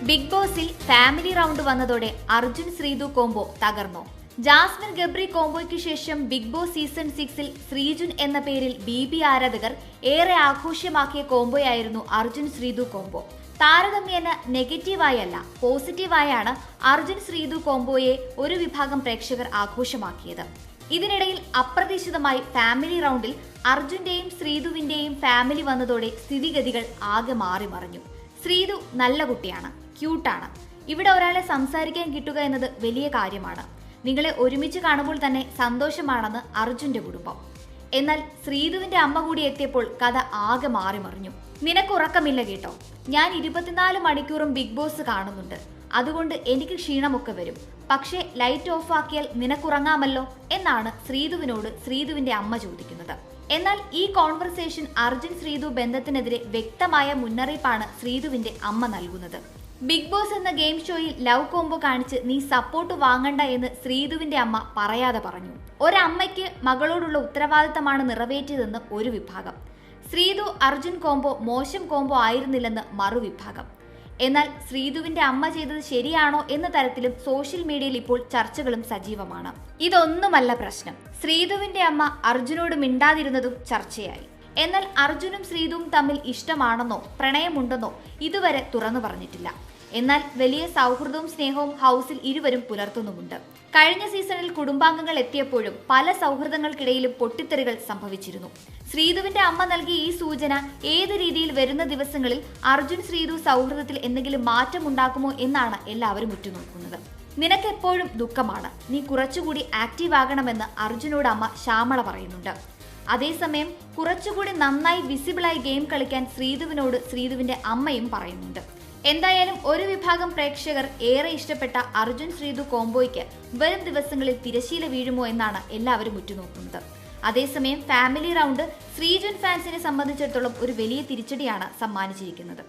Big ബോസിൽ family round വന്നതോടെ Arjun Sreethu combo തകർന്നു. ജാസ്മിൻ ഗബ്രി കോംബോയ്ക്ക് ശേഷം ബിഗ് ബോസ് സീസൺ 6-ൽ ശ്രീജുൻ എന്ന പേരിൽ BB ആരാധകർ ഏറെ ആഘോഷമാക്കിയ കോംബോയായിരുന്നു അർജുൻ ശ്രീതു കോംബോ. താരതമ്യേന നെഗറ്റീവായല്ല പോസിറ്റീവായാണ് അർജുൻ ശ്രീതു കോംബോയെ ഒരു വിഭാഗം പ്രേക്ഷകർ ആഘോഷമാക്കിയത്. ഇതിനിടയിൽ അപ്രതീക്ഷിതമായി ഫാമിലി റൗണ്ടിൽ അർജുന്റെയും ശ്രീതുവിന്റെയും ഫാമിലി വന്നതോടെ സ്ഥിതിഗതികൾ ആകെ മാറി മറിഞ്ഞു. ശ്രീതു നല്ല കുട്ടിയാണ്, ക്യൂട്ടാണ്. ഇവിടെ ഒരാളെ സംസാരിക്കാൻ കിട്ടുക എന്നത് വലിയ കാര്യമാണ്. നിങ്ങളെ ഒരുമിച്ച് കാണുമ്പോൾ തന്നെ സന്തോഷമാണെന്ന് അർജുന്റെ കുടുംബം. എന്നാൽ ശ്രീതുവിന്റെ അമ്മ കൂടി എത്തിയപ്പോൾ കഥ ആകെ മാറി മറിഞ്ഞു. നിനക്ക് ഉറക്കമില്ല കേട്ടോ, ഞാൻ 24 മണിക്കൂറും ബിഗ് ബോസ് കാണുന്നുണ്ട്, അതുകൊണ്ട് എനിക്ക് ക്ഷീണമൊക്കെ വരും, പക്ഷേ ലൈറ്റ് ഓഫ് ആക്കിയാൽ നിനക്കുറങ്ങാമല്ലോ എന്നാണ് ശ്രീതുവിനോട് ശ്രീതുവിന്റെ അമ്മ ചോദിക്കുന്നത്. എന്നാൽ ഈ കോൺവെർസേഷൻ അർജുൻ ശ്രീതു ബന്ധത്തിനെതിരെ വ്യക്തമായ മുന്നറിയിപ്പാണ് ശ്രീതുവിന്റെ അമ്മ നൽകുന്നത്. ബിഗ് ബോസ് എന്ന ഗെയിം ഷോയിൽ ലവ് കോംബോ കാണിച്ച് നീ സപ്പോർട്ട് വാങ്ങണ്ട എന്ന് ശ്രീതുവിന്റെ അമ്മ പറയാതെ പറഞ്ഞു. ഒരമ്മയ്ക്ക് മകളോടുള്ള ഉത്തരവാദിത്തമാണ് നിറവേറ്റിയതെന്ന് ഒരു വിഭാഗം. ശ്രീതു അർജുൻ കോംബോ മോശം കോംബോ ആയിരുന്നില്ലെന്ന് മറുവിഭാഗം. എന്നാൽ ശ്രീതുവിന്റെ അമ്മ ചെയ്തത് ശരിയാണോ എന്ന തരത്തിലും സോഷ്യൽ മീഡിയയിൽ ഇപ്പോൾ ചർച്ചകളും സജീവമാണ്. ഇതൊന്നുമല്ല പ്രശ്നം, ശ്രീതുവിന്റെ അമ്മ അർജുനോട് മിണ്ടാതിരുന്നതും ചർച്ചയായി. എന്നാൽ അർജുനും ശ്രീതുവും തമ്മിൽ ഇഷ്ടമാണെന്നോ പ്രണയമുണ്ടെന്നോ ഇതുവരെ തുറന്നു പറഞ്ഞിട്ടില്ല. എന്നാൽ വലിയ സൗഹൃദവും സ്നേഹവും ഹൗസിൽ ഇരുവരും പുലർത്തുന്നുമുണ്ട്. കഴിഞ്ഞ സീസണിൽ കുടുംബാംഗങ്ങൾ എത്തിയപ്പോഴും പല സൗഹൃദങ്ങൾക്കിടയിലും പൊട്ടിത്തെറികൾ സംഭവിച്ചിരുന്നു. ശ്രീതുവിന്റെ അമ്മ നൽകിയ ഈ സൂചന ഏത് രീതിയിൽ വരുന്ന ദിവസങ്ങളിൽ അർജുൻ ശ്രീതു സൗഹൃദത്തിൽ എന്തെങ്കിലും മാറ്റമുണ്ടാക്കുമോ എന്നാണ് എല്ലാവരും ഉറ്റുനോക്കുന്നത്. നിനക്കെപ്പോഴും ദുഃഖമാണ്, നീ കുറച്ചുകൂടി ആക്റ്റീവ് ആകണമെന്ന് അർജുനോട് അമ്മ ശ്യാമള പറയുന്നുണ്ട്. അതേസമയം കുറച്ചുകൂടി നന്നായി വിസിബിളായി ഗെയിം കളിക്കാൻ ശ്രീതുവിനോട് ശ്രീതുവിന്റെ അമ്മയും പറയുന്നുണ്ട്. എന്തായാലും ഒരു വിഭാഗം പ്രേക്ഷകർ ഏറെ ഇഷ്ടപ്പെട്ട അർജുൻ ശ്രീതു കോംബോയ്ക്ക് വരും ദിവസങ്ങളിൽ തിരശീല വീഴുമോ എന്നാണ് എല്ലാവരും ഉറ്റുനോക്കുന്നത്. അതേസമയം ഫാമിലി റൗണ്ട് ശ്രീജുൻ ഫാൻസിനെ സംബന്ധിച്ചിടത്തോളം ഒരു വലിയ തിരിച്ചടിയാണ് സമ്മാനിച്ചിരിക്കുന്നത്.